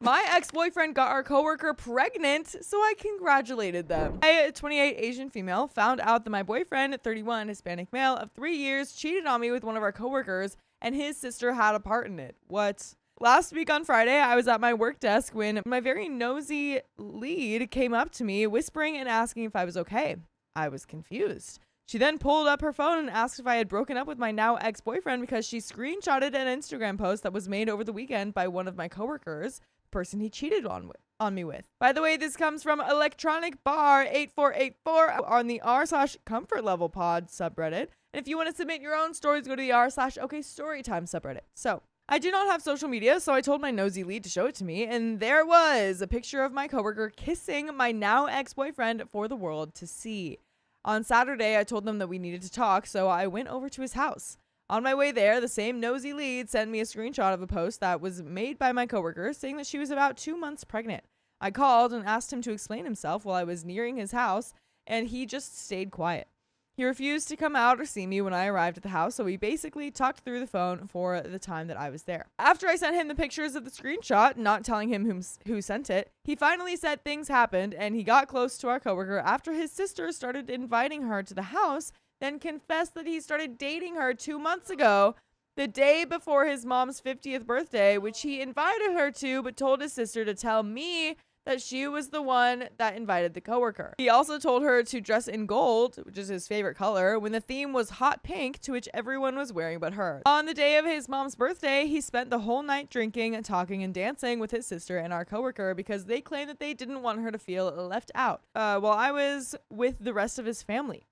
My ex-boyfriend got our coworker pregnant, so I congratulated them. A 28 Asian female found out that my boyfriend, 31 Hispanic male of 3 years, cheated on me with one of our coworkers, and his sister had a part in it. What? Last week on Friday, I was at my work desk when my very nosy lead came up to me, whispering and asking if I was okay. I was confused. She then pulled up her phone and asked if I had broken up with my now ex-boyfriend because she screenshotted an Instagram post that was made over the weekend by one of my coworkers, the person he cheated on me with. By the way, this comes from Electronic Bar 8484 on the r/comfortlevelpod subreddit. And if you want to submit your own stories, go to the r/OKStorytime subreddit. So, I do not have social media, so I told my nosy lead to show it to me, and there was a picture of my coworker kissing my now ex-boyfriend for the world to see. On Saturday, I told them that we needed to talk, so I went over to his house. On my way there, the same nosy lead sent me a screenshot of a post that was made by my coworker saying that she was about 2 months pregnant. I called and asked him to explain himself while I was nearing his house, and he just stayed quiet. He refused to come out or see me when I arrived at the house, so we basically talked through the phone for the time that I was there. After I sent him the pictures of the screenshot, not telling him who sent it, he finally said things happened and he got close to our coworker after his sister started inviting her to the house, then confessed that he started dating her 2 months ago, the day before his mom's 50th birthday, which he invited her to, but told his sister to tell me that she was the one that invited the coworker. He also told her to dress in gold, which is his favorite color, when the theme was hot pink, to which everyone was wearing but her. On the day of his mom's birthday, he spent the whole night drinking, talking, and dancing with his sister and our coworker because they claimed that they didn't want her to feel left out, while I was with the rest of his family.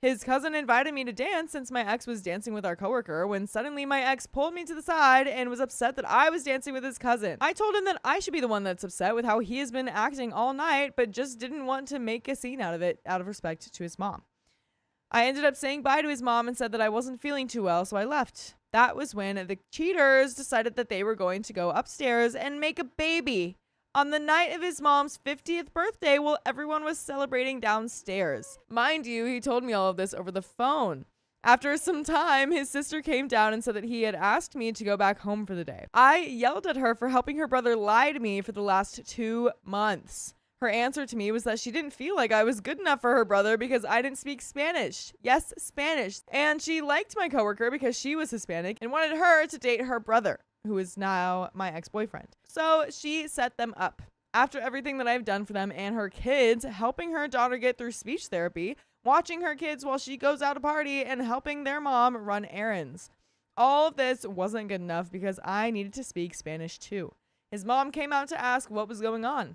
His cousin invited me to dance since my ex was dancing with our coworker when suddenly my ex pulled me to the side and was upset that I was dancing with his cousin. I told him that I should be the one that's upset with how he has been acting all night, but just didn't want to make a scene out of it out of respect to his mom. I ended up saying bye to his mom and said that I wasn't feeling too well, so I left. That was when the cheaters decided that they were going to go upstairs and make a baby on the night of his mom's 50th birthday while everyone was celebrating downstairs. Mind you, he told me all of this over the phone. After some time, his sister came down and said that he had asked me to go back home for the day. I yelled at her for helping her brother lie to me for the last 2 months. Her answer to me was that she didn't feel like I was good enough for her brother because I didn't speak Spanish. Yes, Spanish. And she liked my coworker because she was Hispanic and wanted her to date her brother, who is now my ex-boyfriend. So she set them up. After everything that I've done for them and her kids, helping her daughter get through speech therapy, watching her kids while she goes out to party, and helping their mom run errands. All of this wasn't good enough because I needed to speak Spanish too. His mom came out to ask what was going on.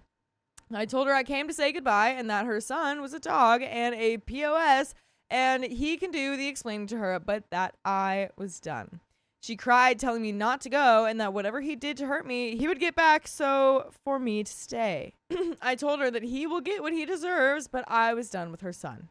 I told her I came to say goodbye and that her son was a dog and a POS and he can do the explaining to her, but that I was done. She cried, telling me not to go and that whatever he did to hurt me, he would get back, so for me to stay. I told her that he will get what he deserves, but I was done with her son.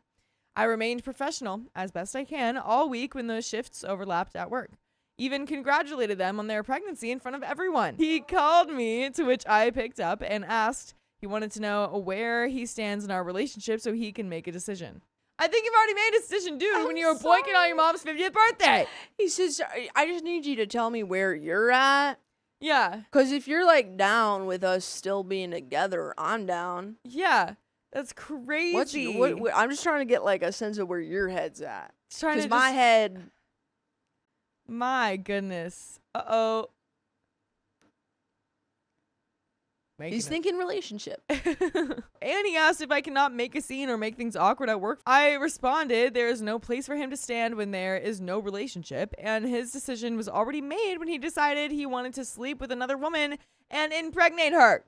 I remained professional, as best I can, all week when those shifts overlapped at work. Even congratulated them on their pregnancy in front of everyone. He called me, to which I picked up and asked. He wanted to know where he stands in our relationship so he can make a decision. I think you've already made a decision, dude, when you were boinking on your mom's 50th birthday. He says, I just need you to tell me where you're at. Yeah. Because if you're, like, down with us still being together, I'm down. Yeah. That's crazy. I'm just trying to get, like, a sense of where your head's at. Because my head... My goodness. Uh-oh. He's thinking relationship. And he asked if I cannot make a scene or make things awkward at work. I responded there is no place for him to stand when there is no relationship, and his decision was already made when he decided he wanted to sleep with another woman and impregnate her.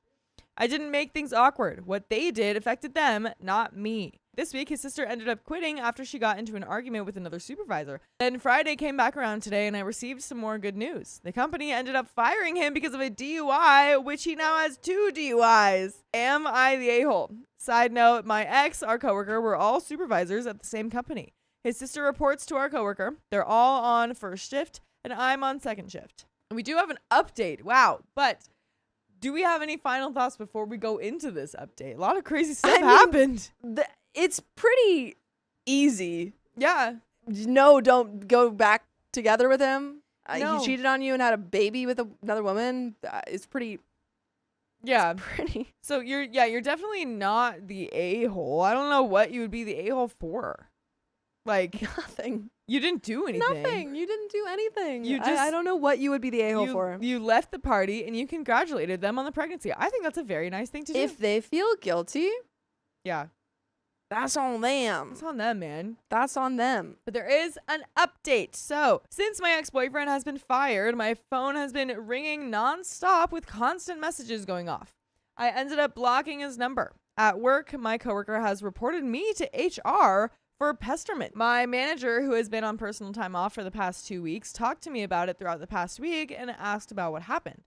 I didn't make things awkward. What they did affected them, not me. This week, his sister ended up quitting after she got into an argument with another supervisor. Then Friday came back around today and I received some more good news. The company ended up firing him because of a DUI, which he now has 2 DUIs. Am I the a-hole? Side note, my ex, our coworker, were all supervisors at the same company. His sister reports to our coworker. They're all on first shift and I'm on second shift. And we do have an update. Wow. But do we have any final thoughts before we go into this update? A lot of crazy stuff happened. It's pretty easy. Yeah. No, don't go back together with him. No. He cheated on you and had a baby with another woman. It's pretty Yeah. Pretty. So you're definitely not the a-hole. I don't know what you would be the a-hole for. Like, Nothing. you didn't do anything. Nothing. You didn't do anything. You just I don't know what you would be the a-hole for. You left the party and you congratulated them on the pregnancy. I think that's a very nice thing to do. If they feel guilty, yeah, that's on them. it's on them, man. That's on them. But there is an update. So, since my ex-boyfriend has been fired, my phone has been ringing nonstop with constant messages going off. I ended up blocking his number. At work, my coworker has reported me to HR for pesterment. My manager, who has been on personal time off for the past 2 weeks, talked to me about it throughout the past week and asked about what happened.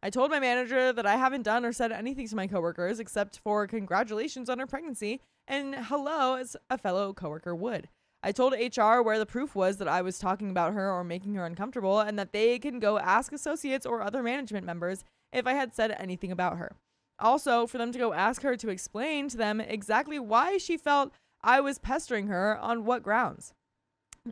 I told my manager that I haven't done or said anything to my coworkers except for congratulations on her pregnancy and hello as a fellow coworker would. I told HR where the proof was that I was talking about her or making her uncomfortable and that they can go ask associates or other management members if I had said anything about her. Also, for them to go ask her to explain to them exactly why she felt I was pestering her on what grounds.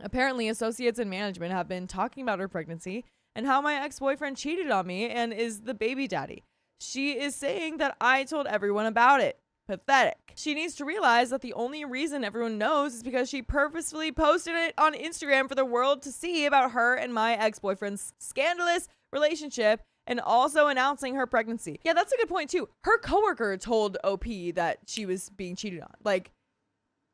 Apparently, associates and management have been talking about her pregnancy and how my ex-boyfriend cheated on me and is the baby daddy. She is saying that I told everyone about it. Pathetic. She needs to realize that the only reason everyone knows is because she purposefully posted it on Instagram for the world to see about her and my ex-boyfriend's scandalous relationship and also announcing her pregnancy. Yeah, that's a good point too. Her coworker told OP that she was being cheated on. Like,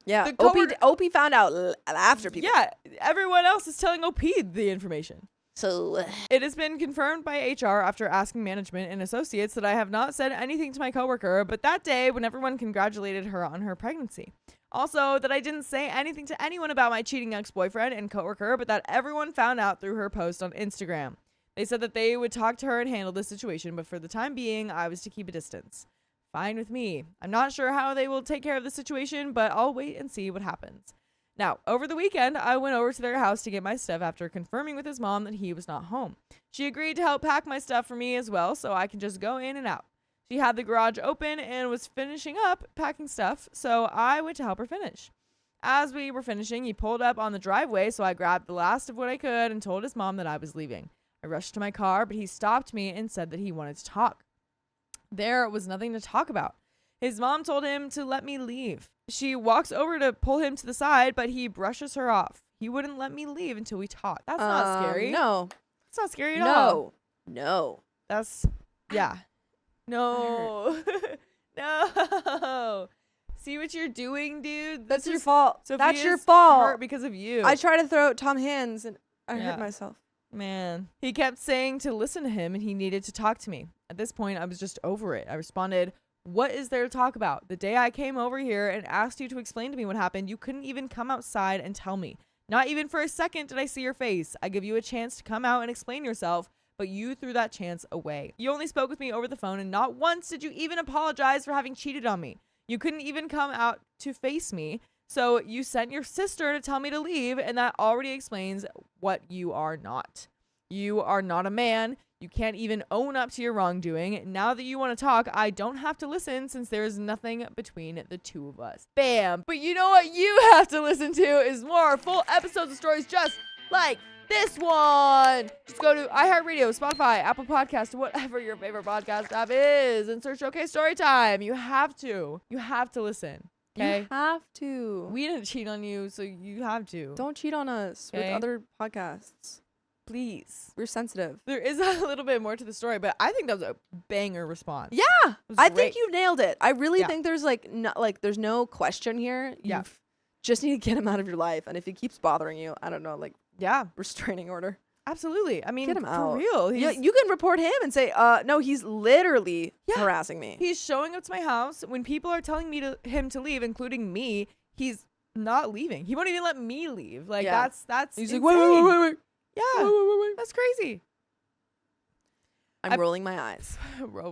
yeah, OP found out after people. Yeah, everyone else is telling OP the information. So it has been confirmed by HR after asking management and associates that I have not said anything to my coworker, but that day when everyone congratulated her on her pregnancy. Also, that I didn't say anything to anyone about my cheating ex-boyfriend and coworker, but that everyone found out through her post on Instagram. They said that they would talk to her and handle the situation, but for the time being, I was to keep a distance. Fine with me. I'm not sure how they will take care of the situation, but I'll wait and see what happens. Now, over the weekend, I went over to their house to get my stuff after confirming with his mom that he was not home. She agreed to help pack my stuff for me as well, so I can just go in and out. She had the garage open and was finishing up packing stuff, so I went to help her finish. As we were finishing, he pulled up on the driveway, so I grabbed the last of what I could and told his mom that I was leaving. I rushed to my car, but he stopped me and said that he wanted to talk. There was nothing to talk about. His mom told him to let me leave. She walks over to pull him to the side, but he brushes her off. He wouldn't let me leave until we talked. That's not scary. No. It's not scary at all. No. That's, yeah. No. No. See what you're doing, dude? That's your fault. Sophia's That's your fault. hurt because of you. I tried to throw Tom hands and I hurt myself. Man. He kept saying to listen to him and he needed to talk to me. At this point, I was just over it. I responded, "What is there to talk about? The day I came over here and asked you to explain to me what happened, you couldn't even come outside and tell me. Not even for a second did I see your face. I give you a chance to come out and explain yourself, but you threw that chance away. You only spoke with me over the phone and not once did you even apologize for having cheated on me. You couldn't even come out to face me. So you sent your sister to tell me to leave, and that already explains what you are not. You are not a man. You can't even own up to your wrongdoing. Now that you want to talk, I don't have to listen since there is nothing between the two of us." Bam. But you know what you have to listen to is more full episodes of stories just like this one. Just go to iHeartRadio, Spotify, Apple Podcasts, whatever your favorite podcast app is, and search OK Storytime. You have to. You have to listen. Okay? You have to. We didn't cheat on you, so you have to. Don't cheat on us with other podcasts. Please. We're sensitive. There is a little bit more to the story, but I think that was a banger response. Yeah. I think you nailed it. I really think there's there's no question here. Yeah. Just need to get him out of your life. And if he keeps bothering you, I don't know, restraining order. Absolutely. I mean, get him out. For real. Yeah, you can report him and say, no, he's literally harassing me. He's showing up to my house when people are telling him to leave, including me. He's not leaving. He won't even let me leave. Like that's he's insane. like, wait. Yeah. Wait. That's crazy. I'm rolling my eyes.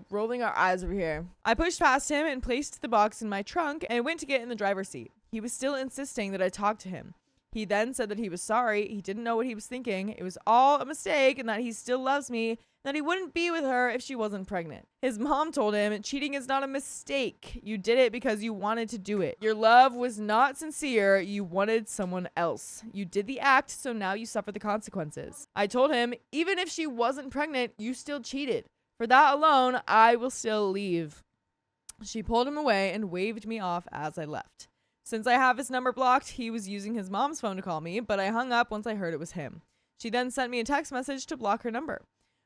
Rolling our eyes over here. I pushed past him and placed the box in my trunk and went to get in the driver's seat. He was still insisting that I talk to him. He then said that he was sorry. He didn't know what he was thinking. It was all a mistake and that he still loves me, and that he wouldn't be with her if she wasn't pregnant. His mom told him, "Cheating is not a mistake. You did it because you wanted to do it. Your love was not sincere. You wanted someone else. You did the act, so now you suffer the consequences." I told him, even if she wasn't pregnant, you still cheated. For that alone, I will still leave. She pulled him away and waved me off as I left. Since I have his number blocked, he was using his mom's phone to call me, but I hung up once I heard it was him. She then sent me a text message to block her number.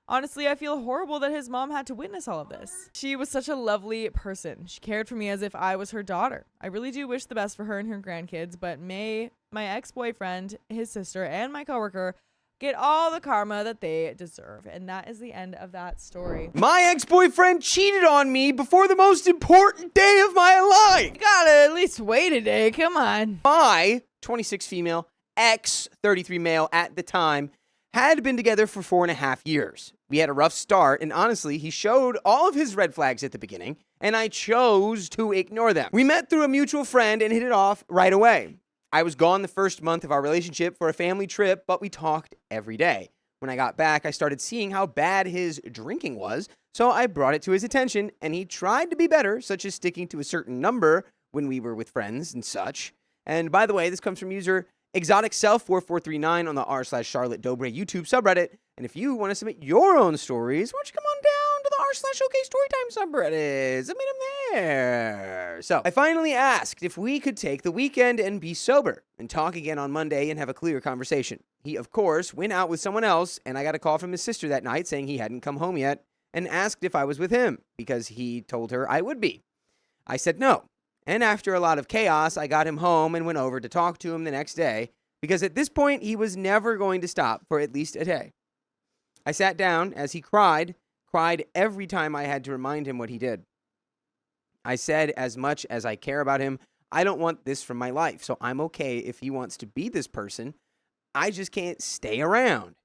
Honestly, I feel horrible that his mom had to witness all of this. She was such a lovely person. She cared for me as if I was her daughter. I really do wish the best for her and her grandkids, but may my ex-boyfriend, his sister, and my coworker get all the karma that they deserve. And that is the end of that story. My ex-boyfriend cheated on me before the most important day of my life. You gotta at least wait a day. Come on. My 26 female, ex 33 male at the time, had been together for 4.5 years. We had a rough start, and honestly, he showed all of his red flags at the beginning, and I chose to ignore them. We met through a mutual friend and hit it off right away. I was gone the first month of our relationship for a family trip, but we talked every day. When I got back, I started seeing how bad his drinking was, so I brought it to his attention, and he tried to be better, such as sticking to a certain number when we were with friends and such. And by the way, this comes from user ExoticSelf4439 on the r/charlottedobreyoutube subreddit. And if you want to submit your own stories, why don't you come on down to the r/OK Storytime subreddit? Submit them there. So I finally asked if we could take the weekend and be sober and talk again on Monday and have a clear conversation. He, of course, went out with someone else, and I got a call from his sister that night saying he hadn't come home yet and asked if I was with him because he told her I would be. I said no. And after a lot of chaos, I got him home and went over to talk to him the next day because at this point, he was never going to stop for at least a day. I sat down as he cried every time I had to remind him what he did. I said, as much as I care about him, I don't want this from my life, so I'm okay if he wants to be this person. I just can't stay around.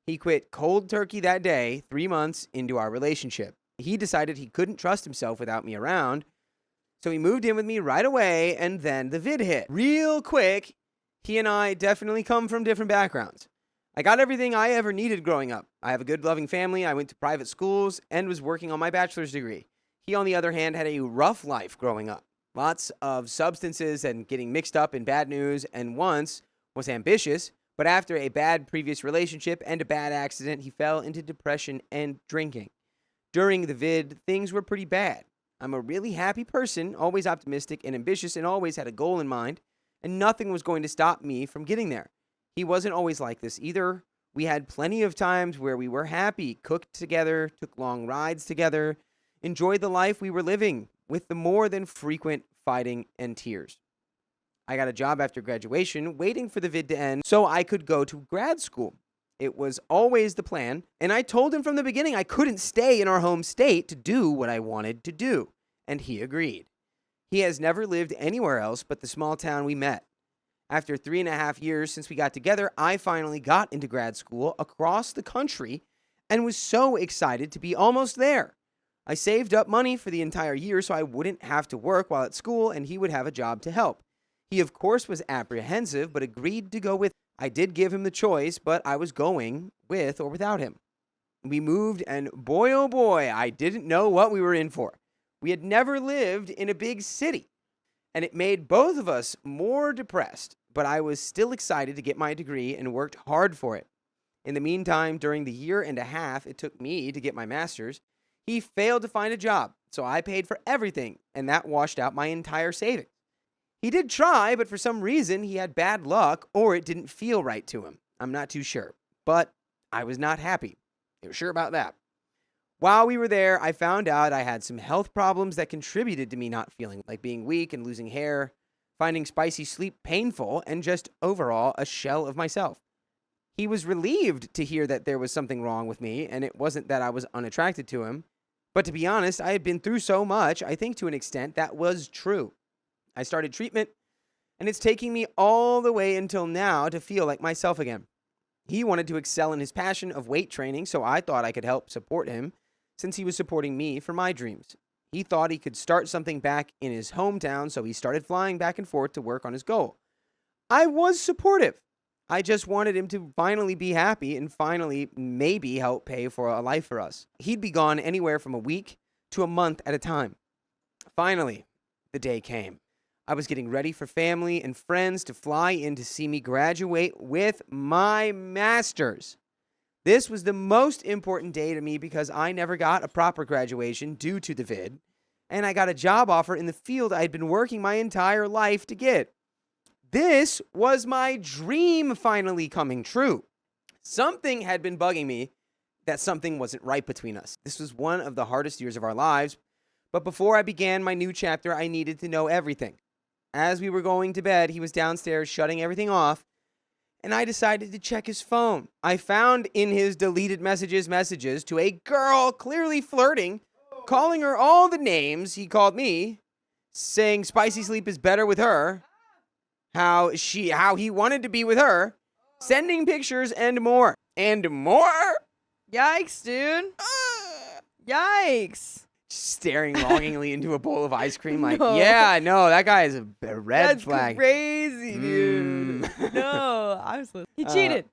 He quit cold turkey that day, 3 months into our relationship. He decided he couldn't trust himself without me around, so he moved in with me right away, and then the vid hit. Real quick, he and I definitely come from different backgrounds. I got everything I ever needed growing up. I have a good, loving family, I went to private schools, and was working on my bachelor's degree. He, on the other hand, had a rough life growing up. Lots of substances and getting mixed up in bad news, and once was ambitious, but after a bad previous relationship and a bad accident, he fell into depression and drinking. During the vid, things were pretty bad. I'm a really happy person, always optimistic and ambitious, and always had a goal in mind, and nothing was going to stop me from getting there. He wasn't always like this either. We had plenty of times where we were happy, cooked together, took long rides together, enjoyed the life we were living, with the more than frequent fighting and tears. I got a job after graduation, waiting for the vid to end so I could go to grad school. It was always the plan, and I told him from the beginning I couldn't stay in our home state to do what I wanted to do, and he agreed. He has never lived anywhere else but the small town we met. After 3.5 years since we got together, I finally got into grad school across the country and was so excited to be almost there. I saved up money for the entire year so I wouldn't have to work while at school and he would have a job to help. He, of course, was apprehensive but agreed to go with me. I did give him the choice, but I was going with or without him. We moved, and boy, oh boy, I didn't know what we were in for. We had never lived in a big city, and it made both of us more depressed, but I was still excited to get my degree and worked hard for it. In the meantime, during the 1.5 years it took me to get my master's, he failed to find a job, so I paid for everything, and that washed out my entire savings. He did try, but for some reason, he had bad luck or it didn't feel right to him. I'm not too sure, but I was not happy. You're sure about that? While we were there, I found out I had some health problems that contributed to me not feeling, like being weak and losing hair, finding spicy sleep painful, and just overall a shell of myself. He was relieved to hear that there was something wrong with me, and it wasn't that I was unattracted to him. But to be honest, I had been through so much, I think to an extent that was true. I started treatment, and it's taking me all the way until now to feel like myself again. He wanted to excel in his passion of weight training, so I thought I could help support him since he was supporting me for my dreams. He thought he could start something back in his hometown, so he started flying back and forth to work on his goal. I was supportive. I just wanted him to finally be happy and finally maybe help pay for a life for us. He'd be gone anywhere from a week to a month at a time. Finally, the day came. I was getting ready for family and friends to fly in to see me graduate with my master's. This was the most important day to me because I never got a proper graduation due to the vid, and I got a job offer in the field I'd been working my entire life to get. This was my dream finally coming true. Something had been bugging me that something wasn't right between us. This was one of the hardest years of our lives, but before I began my new chapter, I needed to know everything. As we were going to bed, he was downstairs shutting everything off, and I decided to check his phone. I found in his deleted messages to a girl clearly flirting, calling her all the names he called me, saying spicy sleep is better with her, how he wanted to be with her, sending pictures and more. And more? Yikes, dude. Yikes. Staring longingly into a bowl of ice cream like, No. yeah, no, that guy is a red That's flag. crazy, dude. No, obviously. He cheated.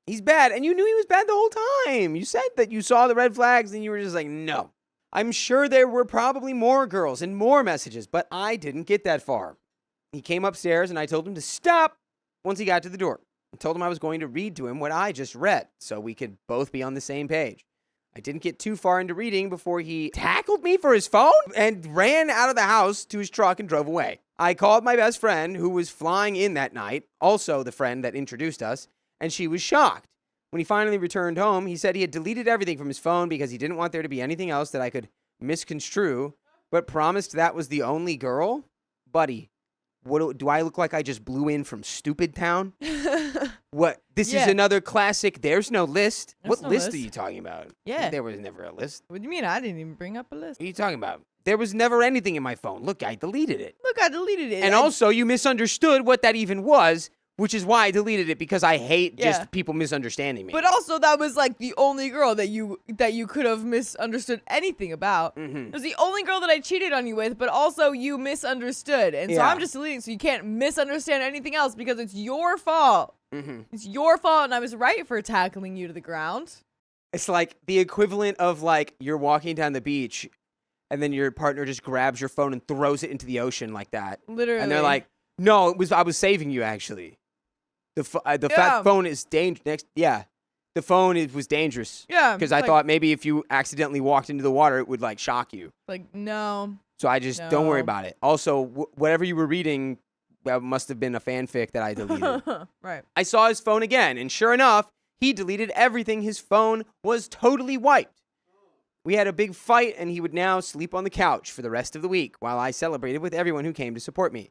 He's bad, and you knew he was bad the whole time. You said that you saw the red flags, and you were just like, no. I'm sure there were probably more girls and more messages, but I didn't get that far. He came upstairs, and I told him to stop once he got to the door. I told him I was going to read to him what I just read, so we could both be on the same page. I didn't get too far into reading before he tackled me for his phone and ran out of the house to his truck and drove away. I called my best friend, who was flying in that night, also the friend that introduced us, and she was shocked. When he finally returned home, he said he had deleted everything from his phone because he didn't want there to be anything else that I could misconstrue, but promised that was the only girl. Buddy, what do I look like? I just blew in from Stupid Town? What? This is another classic. There's no list. There's What no list list. are you talking about? Yeah. There was never a list. What do you mean? I didn't even bring up a list. What are you talking about? There was never anything in my phone. Look, I deleted it. Look, I deleted it. And also, you misunderstood what that even was, which is why I deleted it, because I hate just people misunderstanding me. But also, that was like the only girl that you could have misunderstood anything about. Mhm. It was the only girl that I cheated on you with, but also you misunderstood. And so Yeah. I'm just deleting so you can't misunderstand anything else because it's your fault. Mhm. It's your fault, and I was right for tackling you to the ground. It's like the equivalent of like you're walking down the beach and then your partner just grabs your phone and throws it into the ocean like that. Literally. And they're like, no, I was saving you actually. The fat phone is dangerous. The phone was dangerous. Yeah. Because I like- thought maybe if you accidentally walked into the water, it would like shock you. Like, no. So I just don't worry No. about it. Also, whatever you were reading, that must have been a fanfic that I deleted. Right. I saw his phone again, and sure enough, he deleted everything. His phone was totally wiped. We had a big fight, and he would now sleep on the couch for the rest of the week while I celebrated with everyone who came to support me.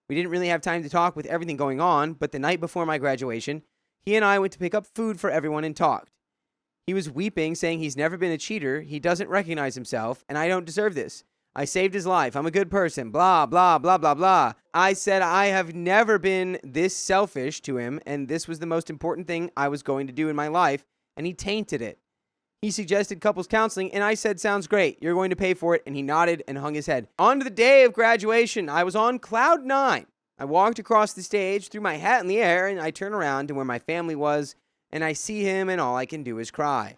We didn't really have time to talk with everything going on, but the night before my graduation, he and I went to pick up food for everyone and talked. He was weeping, saying he's never been a cheater, he doesn't recognize himself, and I don't deserve this. I saved his life. I'm a good person. Blah, blah, blah, blah, blah. I said I have never been this selfish to him, and this was the most important thing I was going to do in my life, and he tainted it. He suggested couples counseling, and I said, sounds great. You're going to pay for it, and he nodded and hung his head. On to the day of graduation. I was on cloud 9. I walked across the stage, threw my hat in the air, and I turn around to where my family was, and I see him, and all I can do is cry.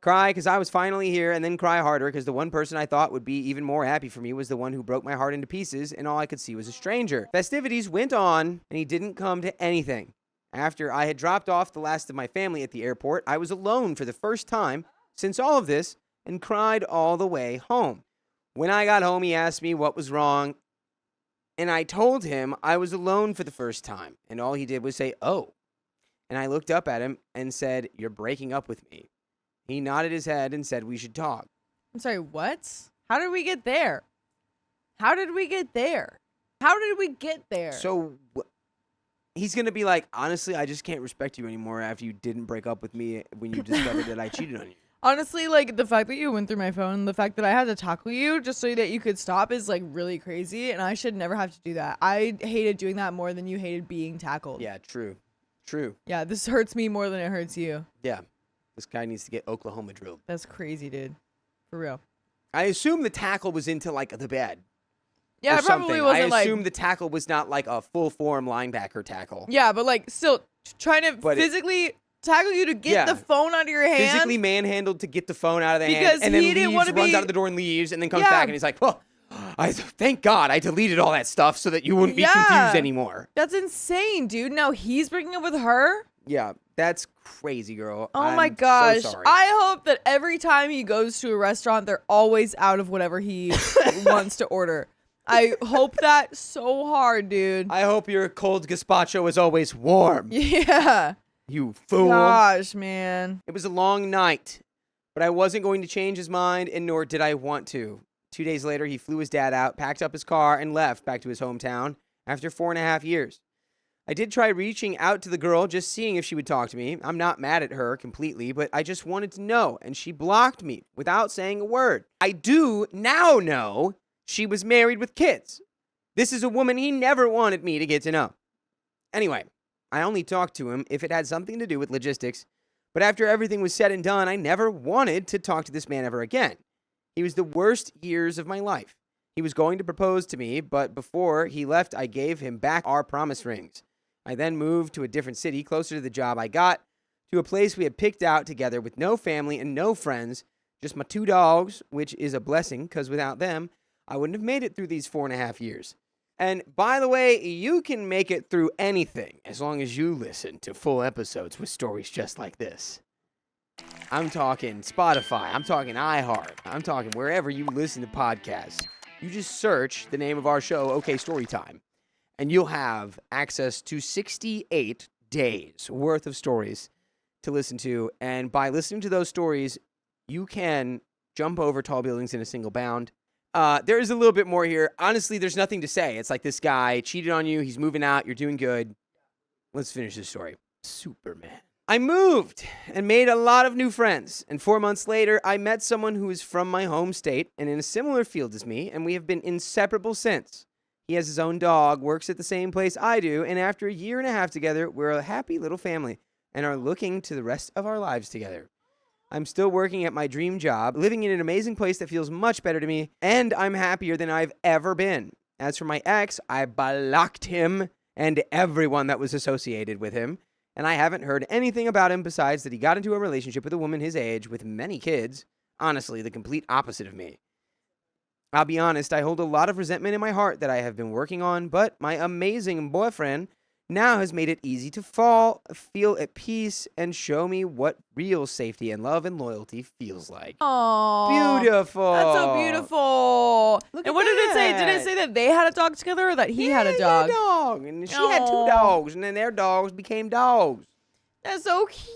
Cry because I was finally here, and then cry harder because the one person I thought would be even more happy for me was the one who broke my heart into pieces, and all I could see was a stranger. Festivities went on, and he didn't come to anything. After I had dropped off the last of my family at the airport, I was alone for the first time since all of this and cried all the way home. When I got home, he asked me what was wrong, and I told him I was alone for the first time, and all he did was say, oh. And I looked up at him and said, you're breaking up with me. He nodded his head and said we should talk. I'm sorry, what? How did we get there? How did we get there? How did we get there? So he's going to be like, honestly, I just can't respect you anymore after you didn't break up with me when you discovered that I cheated on you. Honestly, like, the fact that you went through my phone, the fact that I had to tackle you just so that you could stop is, like, really crazy, and I should never have to do that. I hated doing that more than you hated being tackled. Yeah, true. True. Yeah, this hurts me more than it hurts you. Yeah. This guy needs to get Oklahoma drilled. That's crazy, dude. For real. I assume the tackle was into, like, the bed. Yeah, or it probably something. wasn't, I assume like... the tackle was not, like, a full-form linebacker tackle. Yeah, but, like, still trying to But physically tackle you to get the phone out of your hand. Physically manhandled to get the phone out of the hand. Because And then he didn't leaves, wanna runs be- out of the door and leaves, and then comes Yeah. back and he's like, well, thank God I deleted all that stuff so that you wouldn't be confused anymore. That's insane, dude. Now he's breaking up with her? Yeah, That's crazy, girl. Oh my I'm gosh. So sorry. I hope that every time he goes to a restaurant, they're always out of whatever he wants to order. I hope that so hard, dude. I hope your cold gazpacho is always warm. Yeah. You fool. Gosh, man. It was a long night, but I wasn't going to change his mind, and nor did I want to. 2 days later, he flew his dad out, packed up his car, and left back to his hometown after 4.5 years. I did try reaching out to the girl, just seeing if she would talk to me. I'm not mad at her completely, but I just wanted to know, and she blocked me without saying a word. I do now know she was married with kids. This is a woman he never wanted me to get to know. Anyway, I only talked to him if it had something to do with logistics, but after everything was said and done, I never wanted to talk to this man ever again. He was the worst years of my life. He was going to propose to me, but before he left, I gave him back our promise rings. I then moved to a different city, closer to the job I got, to a place we had picked out together with no family and no friends, just my 2 dogs, which is a blessing, because without them, I wouldn't have made it through these 4.5 years. And by the way, you can make it through anything as long as you listen to full episodes with stories just like this. I'm talking Spotify, I'm talking iHeart, I'm talking wherever you listen to podcasts. You just search the name of our show, OK Storytime, and you'll have access to 68 days worth of stories to listen to. And by listening to those stories, you can jump over tall buildings in a single bound. There is a little bit more here. Honestly, there's nothing to say. It's like this guy cheated on you. He's moving out. You're doing good. Let's finish this story. Superman. I moved and made a lot of new friends. And 4 months later, I met someone who is from my home state and in a similar field as me, and we have been inseparable since. He has his own dog, works at the same place I do, and after a year and a half together, we're a happy little family and are looking to the rest of our lives together. I'm still working at my dream job, living in an amazing place that feels much better to me, and I'm happier than I've ever been. As for my ex, I blocked him and everyone that was associated with him, and I haven't heard anything about him besides that he got into a relationship with a woman his age with many kids. Honestly, the complete opposite of me. I'll be honest, I hold a lot of resentment in my heart that I have been working on, but my amazing boyfriend now has made it easy to feel at peace, and show me what real safety and love and loyalty feels like. Aww. Beautiful. That's so beautiful. Look and at what did it say? Did it that. say that they had a dog together or that he had a Yeah, dog? he had a dog. And she had 2 Aw. dogs, and then their dogs became dogs. That's so cute.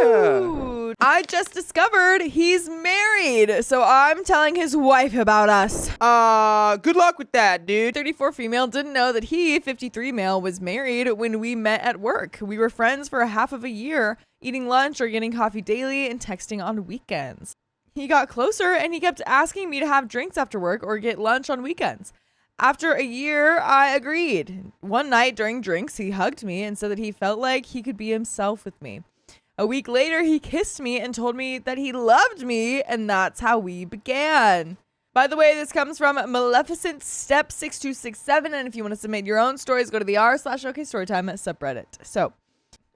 Yeah. I just discovered he's married, so I'm telling his wife about us. Good luck with that, dude. 34 female didn't know that he, 53 male, was married when we met at work. We were friends for half of a year, eating lunch or getting coffee daily and texting on weekends. He got closer and he kept asking me to have drinks after work or get lunch on weekends. After a year, I agreed. One night during drinks, he hugged me and said that he felt like he could be himself with me. A week later, he kissed me and told me that he loved me, and that's how we began. By the way, this comes from Maleficent Step 6267, and if you want to submit your own stories, go to the r/OKStorytime subreddit. So,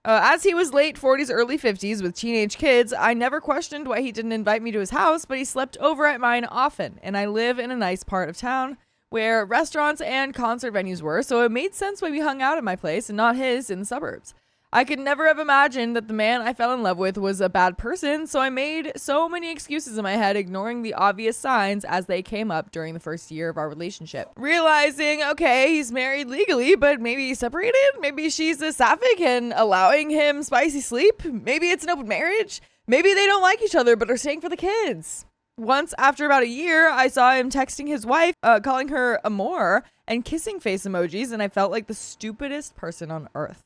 as he was late 40s, early 50s with teenage kids, I never questioned why he didn't invite me to his house, but he slept over at mine often, and I live in a nice part of town where restaurants and concert venues were, so it made sense why we hung out at my place and not his in the suburbs. I could never have imagined that the man I fell in love with was a bad person, so I made so many excuses in my head, ignoring the obvious signs as they came up during the first year of our relationship. Realizing, okay, he's married legally, but maybe he's separated? Maybe she's a sapphic and allowing him spicy sleep? Maybe it's an open marriage? Maybe they don't like each other but are staying for the kids. Once, after about a year, I saw him texting his wife, calling her amor, and kissing face emojis, and I felt like the stupidest person on earth.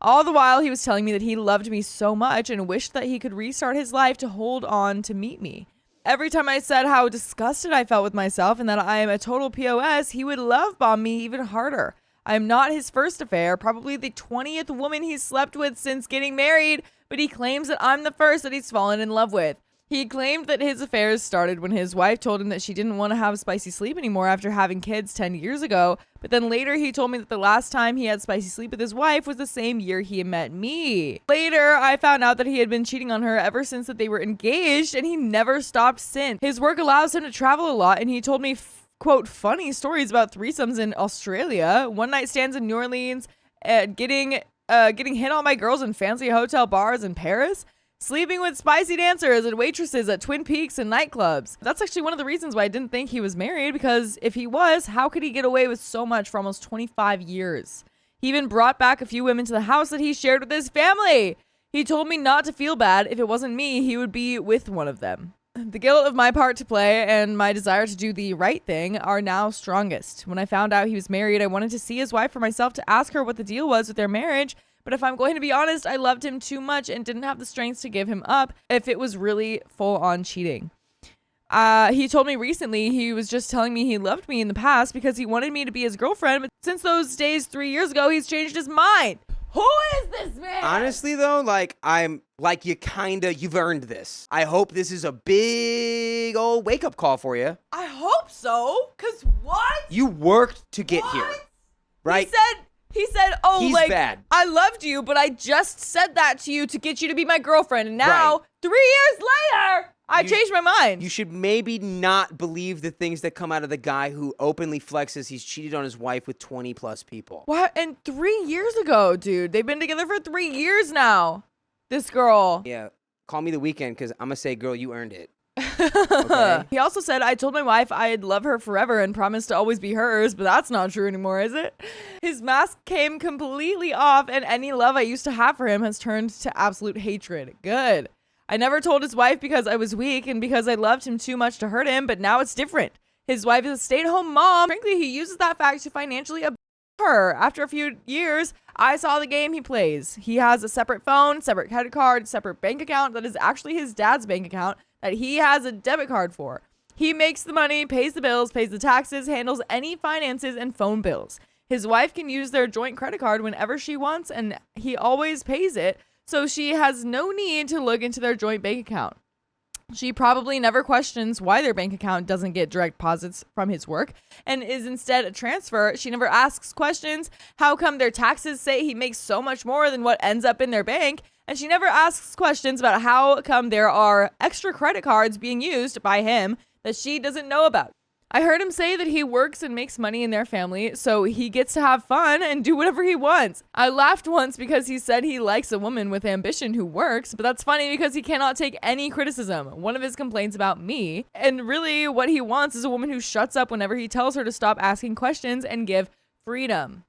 All the while, he was telling me that he loved me so much and wished that he could restart his life to hold on to meet me. Every time I said how disgusted I felt with myself and that I am a total POS, he would love bomb me even harder. I am not his first affair, probably the 20th woman he's slept with since getting married, but he claims that I'm the first that he's fallen in love with. He claimed that his affairs started when his wife told him that she didn't want to have spicy sleep anymore after having kids 10 years ago. But then later he told me that the last time he had spicy sleep with his wife was the same year he met me. Later, I found out that he had been cheating on her ever since that they were engaged, and he never stopped since. His work allows him to travel a lot, and he told me, quote, funny stories about threesomes in Australia, one night stands in New Orleans, getting getting hit on by girls in fancy hotel bars in Paris, sleeping with spicy dancers and waitresses at Twin Peaks and nightclubs. That's actually one of the reasons why I didn't think he was married, because if he was, how could he get away with so much for almost 25 years? He even brought back a few women to the house that he shared with his family. He told me not to feel bad. If it wasn't me, he would be with one of them. The guilt of my part to play and my desire to do the right thing are now strongest. When I found out he was married, I wanted to see his wife for myself to ask her what the deal was with their marriage. But if I'm going to be honest, I loved him too much and didn't have the strength to give him up if it was really full-on cheating. He told me recently he was just telling me he loved me in the past because he wanted me to be his girlfriend. But since those days 3 years ago, he's changed his mind. Who is this man? Honestly, though, you've earned this. I hope this is a big old wake-up call for you. I hope so. Because what? You worked to get here, right? He said, oh, he's like, bad. I loved you, but I just said that to you to get you to be my girlfriend. And now, 3 years later, I changed my mind. You should maybe not believe the things that come out of the guy who openly flexes he's cheated on his wife with 20 plus people. What? And 3 years ago, dude. They've been together for 3 years now. This girl. Yeah. Call me the weekend because I'm going to say, girl, you earned it. Okay. He also said, I told my wife I'd love her forever and promised to always be hers, but that's not true anymore, is it? His mask came completely off, and any love I used to have for him has turned to absolute hatred. Good. I never told his wife because I was weak and because I loved him too much to hurt him, but now it's different. His wife is a stay-at-home mom. Frankly, he uses that fact to financially abuse her. After a few years, I saw the game he plays. He has a separate phone, separate credit card, separate bank account that is actually his dad's bank account that he has a debit card for. He makes the money, pays the bills, pays the taxes, handles any finances and phone bills. His wife can use their joint credit card whenever she wants, and he always pays it, so she has no need to look into their joint bank account. She probably never questions why their bank account doesn't get direct deposits from his work and is instead a transfer. She never asks questions. How come their taxes say he makes so much more than what ends up in their bank? And she never asks questions about how come there are extra credit cards being used by him that she doesn't know about. I heard him say that he works and makes money in their family, so he gets to have fun and do whatever he wants. I laughed once because he said he likes a woman with ambition who works, but that's funny because he cannot take any criticism. One of his complaints about me, and really what he wants is a woman who shuts up whenever he tells her to stop asking questions and give freedom.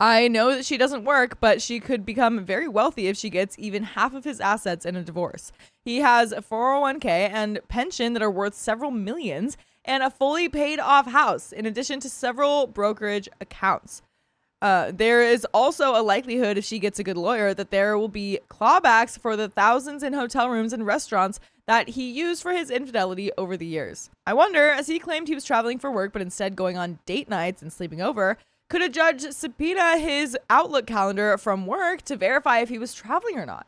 I know that she doesn't work, but she could become very wealthy if she gets even half of his assets in a divorce. He has a 401k and pension that are worth several millions and a fully paid off house, in addition to several brokerage accounts. There is also a likelihood, if she gets a good lawyer, that there will be clawbacks for the thousands in hotel rooms and restaurants that he used for his infidelity over the years. I wonder, as he claimed he was traveling for work but instead going on date nights and sleeping over, could a judge subpoena his Outlook calendar from work to verify if he was traveling or not?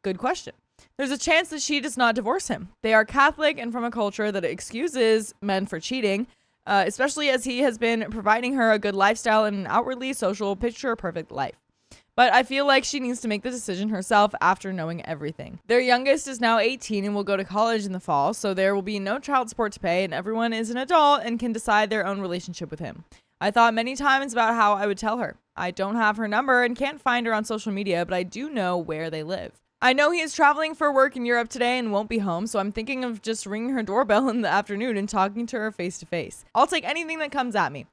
Good question. There's a chance that she does not divorce him. They are Catholic and from a culture that excuses men for cheating, especially as he has been providing her a good lifestyle and an outwardly social picture-perfect life. But I feel like she needs to make the decision herself after knowing everything. Their youngest is now 18 and will go to college in the fall, so there will be no child support to pay, and everyone is an adult and can decide their own relationship with him. I thought many times about how I would tell her. I don't have her number and can't find her on social media, but I do know where they live. I know he is traveling for work in Europe today and won't be home, so I'm thinking of just ringing her doorbell in the afternoon and talking to her face to face. I'll take anything that comes at me.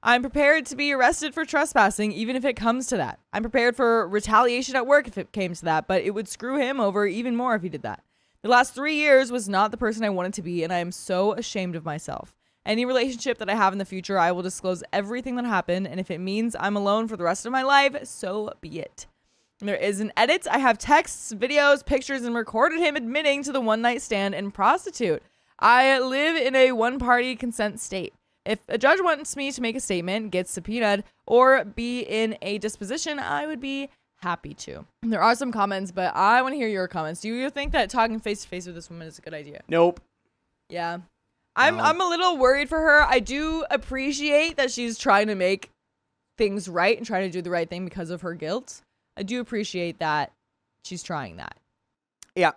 I'm prepared to be arrested for trespassing, even if it comes to that. I'm prepared for retaliation at work if it came to that, but it would screw him over even more if he did that. The last 3 years was not the person I wanted to be, and I am so ashamed of myself. Any relationship that I have in the future, I will disclose everything that happened, and if it means I'm alone for the rest of my life, so be it. There is an edit. I have texts, videos, pictures, and recorded him admitting to the one-night stand and prostitute. I live in a one-party consent state. If a judge wants me to make a statement, get subpoenaed, or be in a disposition, I would be happy to. There are some comments, but I want to hear your comments. Do you think that talking face-to-face with this woman is a good idea? Nope. Yeah. I'm a little worried for her. I do appreciate that she's trying to make things right and trying to do the right thing because of her guilt. I do appreciate that she's trying that. Yeah.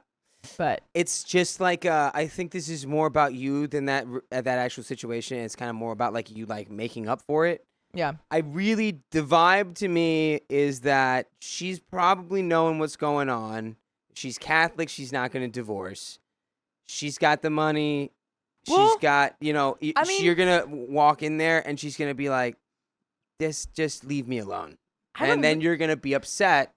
But it's just like I think this is more about you than that actual situation. It's kind of more about like you like making up for it. Yeah. The vibe to me is that she's probably knowing what's going on. She's Catholic. She's not going to divorce. She's got the money. Well, She's got, I mean- you're going to walk in there and she's going to be like, just leave me alone. I don't And then you're going to be upset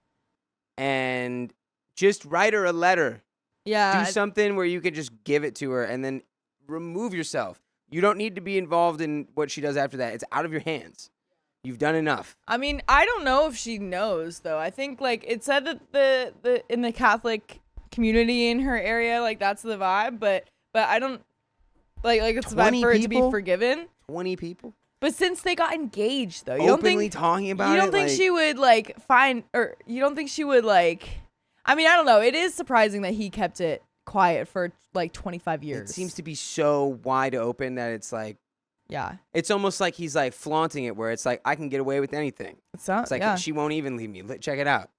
and just write her a letter. Yeah. Do something where you could just give it to her and then remove yourself. You don't need to be involved in what she does after that. It's out of your hands. You've done enough. I mean, I don't know if she knows though. I think like it said that the in the Catholic community in her area, like that's the vibe, but I don't like it's the vibe 20 for it to people? be forgiven. 20 people But since they got engaged though, you don't openly think talking about you it. don't think she would like find, or you don't think she would like, I mean, I don't know. It is surprising that he kept it quiet for like 25 years. It seems to be so wide open that it's like, yeah. it's almost like he's like flaunting it where it's like, I can get away with anything. It's not, It's like, yeah. she won't even leave me. Check it out.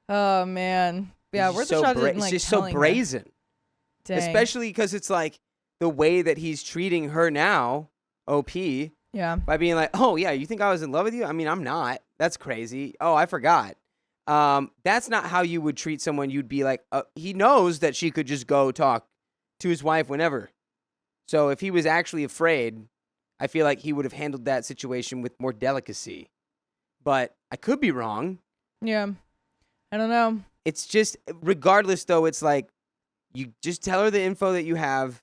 Oh man. Yeah, He's where's just the shot? it's just so brazen. Dang. Especially because it's like the way that he's treating her now, OP, Yeah. by being like, oh yeah, you think I was in love with you? I mean, I'm not. That's crazy. Oh, I forgot. That's not how you would treat someone. You'd be like, he knows that she could just go talk to his wife whenever. So if he was actually afraid, I feel like he would have handled that situation with more delicacy. But I could be wrong. Yeah. I don't know. It's just, regardless though, it's like, you just tell her the info that you have.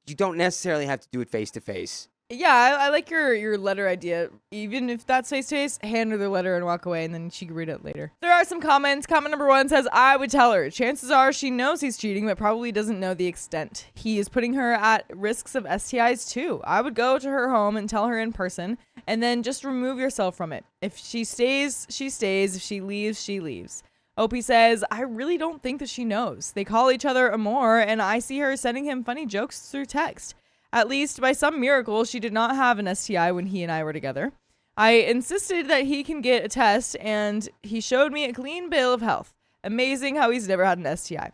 You don't necessarily have to do it face to face. Yeah, I like your letter idea. Even if that's face to face, hand her the letter and walk away, and then she can read it later. There are some comments. Comment number 1 says, I would tell her. Chances are she knows he's cheating, but probably doesn't know the extent. He is putting her at risks of STIs too. I would go to her home and tell her in person, and then just remove yourself from it. If she stays, she stays. If she leaves, she leaves. Opie says, I really don't think that she knows. They call each other Amor, and I see her sending him funny jokes through text. At least, by some miracle, she did not have an STI when he and I were together. I insisted that he can get a test, and he showed me a clean bill of health. Amazing how he's never had an STI.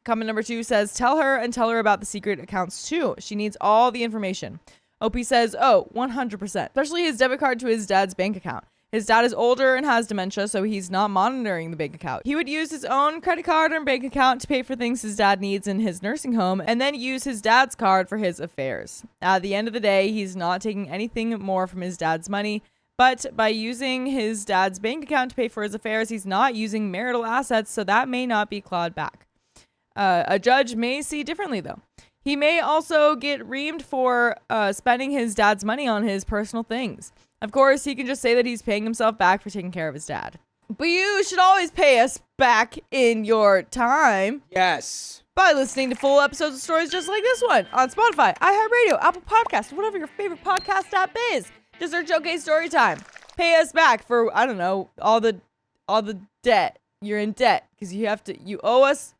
Comment number 2 says, tell her and tell her about the secret accounts too. She needs all the information. Opie says, oh, 100%. Especially his debit card to his dad's bank account. His dad is older and has dementia, so he's not monitoring the bank account. He would use his own credit card and bank account to pay for things his dad needs in his nursing home, and then use his dad's card for his affairs. At the end of the day, he's not taking anything more from his dad's money, but by using his dad's bank account to pay for his affairs, he's not using marital assets, so that may not be clawed back. A judge may see differently, though. He may also get reamed for spending his dad's money on his personal things. Of course, he can just say that he's paying himself back for taking care of his dad. But you should always pay us back in your time Yes. by listening to full episodes of stories just like this one on Spotify, iHeartRadio, Apple Podcasts, whatever your favorite podcast app is. Just search OK Storytime. Pay us back for, I don't know, all the debt. You're in debt because you owe us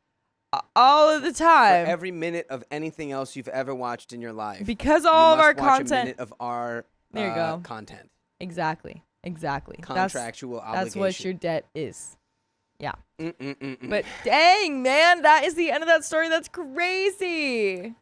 all of the time. For every minute of anything else you've ever watched in your life. Because all of our watch content. a minute of our There you go. content. Exactly. Contractual obligation. That's what your debt is. Yeah. Mm-mm-mm-mm. But dang, man, that is the end of that story. That's crazy.